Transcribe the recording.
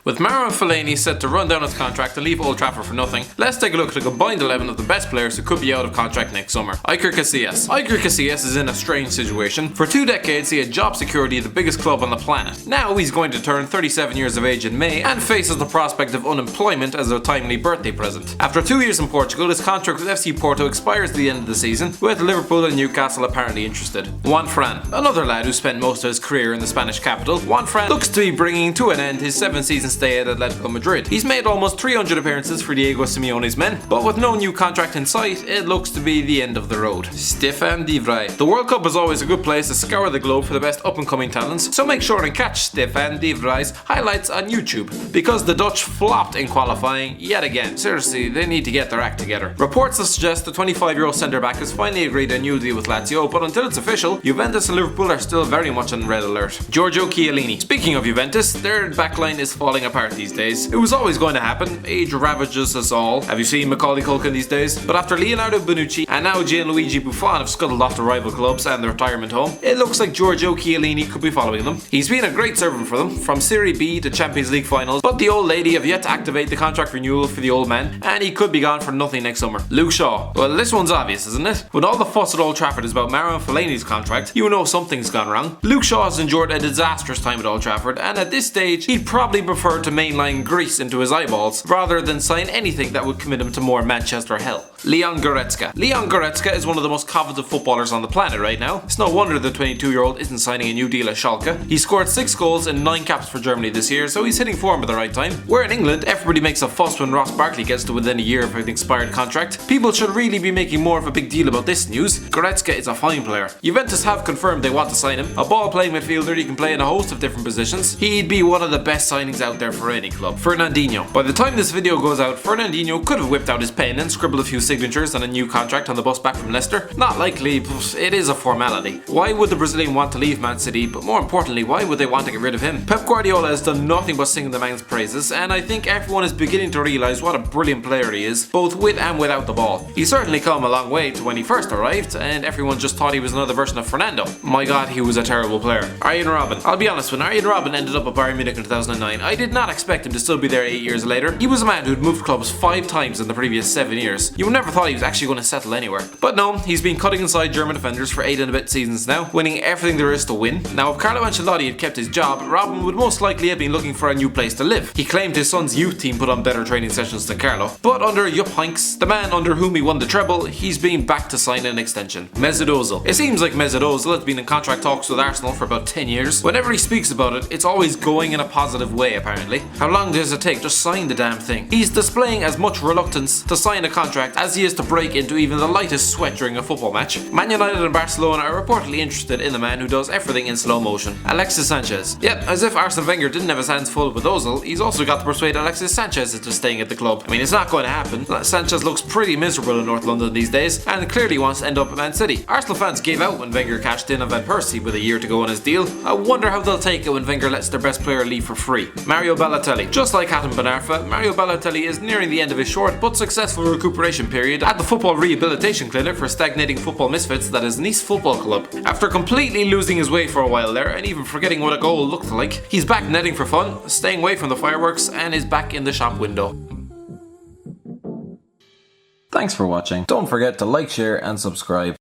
With Marouane Fellaini set to run down his contract and leave Old Trafford for nothing, let's take a look at the combined 11 of the best players who could be out of contract next summer. Iker Casillas. Iker Casillas is in a strange situation. For 2 decades he had job security at the biggest club on the planet. Now he's going to turn 37 years of age in May and faces the prospect of unemployment as a timely birthday present. After 2 years in Portugal, his contract with FC Porto expires at the end of the season, with Liverpool and Newcastle apparently interested. Juan Fran. Another lad who spent most of his career in the Spanish capital, Juan Fran looks to be bringing to an end his 7-season stay at Atletico Madrid. He's made almost 300 appearances for Diego Simeone's men, but with no new contract in sight, it looks to be the end of the road. Stefan de Vrij. The World Cup is always a good place to scour the globe for the best up-and-coming talents, so make sure and catch Stefan de Vrij's highlights on YouTube, because the Dutch flopped in qualifying yet again. Seriously, they need to get their act together. Reports suggest the 25-year-old centre-back has finally agreed a new deal with Lazio, but until it's official, Juventus and Liverpool are still very much on red alert. Giorgio Chiellini. Speaking of Juventus, their backline is falling apart these days. It was always going to happen. Age ravages us all. Have you seen Macaulay Culkin these days? But after Leonardo Bonucci and now Gianluigi Buffon have scuttled off to rival clubs and the retirement home, it looks like Giorgio Chiellini could be following them. He's been a great servant for them, from Serie B to Champions League finals, but the old lady have yet to activate the contract renewal for the old man, and he could be gone for nothing next summer. Luke Shaw. Well, this one's obvious, isn't it? When all the fuss at Old Trafford is about Marouane Fellaini's contract, you know something's gone wrong. Luke Shaw has endured a disastrous time at Old Trafford, and at this stage, he'd probably prefer to mainline grease into his eyeballs, rather than sign anything that would commit him to more Manchester hell. Leon Goretzka. Leon Goretzka is one of the most coveted footballers on the planet right now. It's no wonder the 22-year-old isn't signing a new deal at Schalke. He scored 6 goals and 9 caps for Germany this year, so he's hitting form at the right time. Where in England, everybody makes a fuss when Ross Barkley gets to within a year of an expired contract. People should really be making more of a big deal about this news. Goretzka is a fine player. Juventus have confirmed they want to sign him. A ball-playing midfielder, he can play in a host of different positions. He'd be one of the best signings out there for any club. Fernandinho. By the time this video goes out, Fernandinho could have whipped out his pen and scribbled a few signatures on a new contract on the bus back from Leicester. Not likely, but it is a formality. Why would the Brazilian want to leave Man City, but more importantly, why would they want to get rid of him? Pep Guardiola has done nothing but sing the man's praises, and I think everyone is beginning to realise what a brilliant player he is, both with and without the ball. He's certainly come a long way to when he first arrived, and everyone just thought he was another version of Fernando. My god, he was a terrible player. Arjen Robben. I'll be honest, when Arjen Robben ended up at Bayern Munich in 2009, I did not expect him to still be there 8 years later. He was a man who'd moved clubs 5 times in the previous 7 years. You never thought he was actually going to settle anywhere. But no, he's been cutting inside German defenders for 8 and a bit seasons now, winning everything there is to win. Now, if Carlo Ancelotti had kept his job, Robben would most likely have been looking for a new place to live. He claimed his son's youth team put on better training sessions than Carlo, but under Jupp Heynckes, the man under whom he won the treble, he's been back to sign an extension. Mesut Ozil. It seems like Mesut Ozil has been in contract talks with Arsenal for about 10 years. Whenever he speaks about it, it's always going in a positive way apparently. How long does it take? Just sign the damn thing. He's displaying as much reluctance to sign a contract as he is to break into even the lightest sweat during a football match. Man United and Barcelona are reportedly interested in the man who does everything in slow motion. Alexis Sanchez. Yep, as if Arsene Wenger didn't have his hands full with Ozil, he's also got to persuade Alexis Sanchez into staying at the club. I mean, it's not going to happen. Sanchez looks pretty miserable in North London these days, and clearly wants to end up at Man City. Arsenal fans gave out when Wenger cashed in on Van Persie with a year to go on his deal. I wonder how they'll take it when Wenger lets their best player leave for free. Mario Balotelli. Just like Hatem Ben Arfa, Mario Balotelli is nearing the end of his short but successful recuperation period at the football rehabilitation clinic for stagnating football misfits that is Nice Football Club. After completely losing his way for a while there and even forgetting what a goal looked like, he's back netting for fun, staying away from the fireworks, and is back in the shop window. Thanks for watching. Don't forget to like, share and subscribe.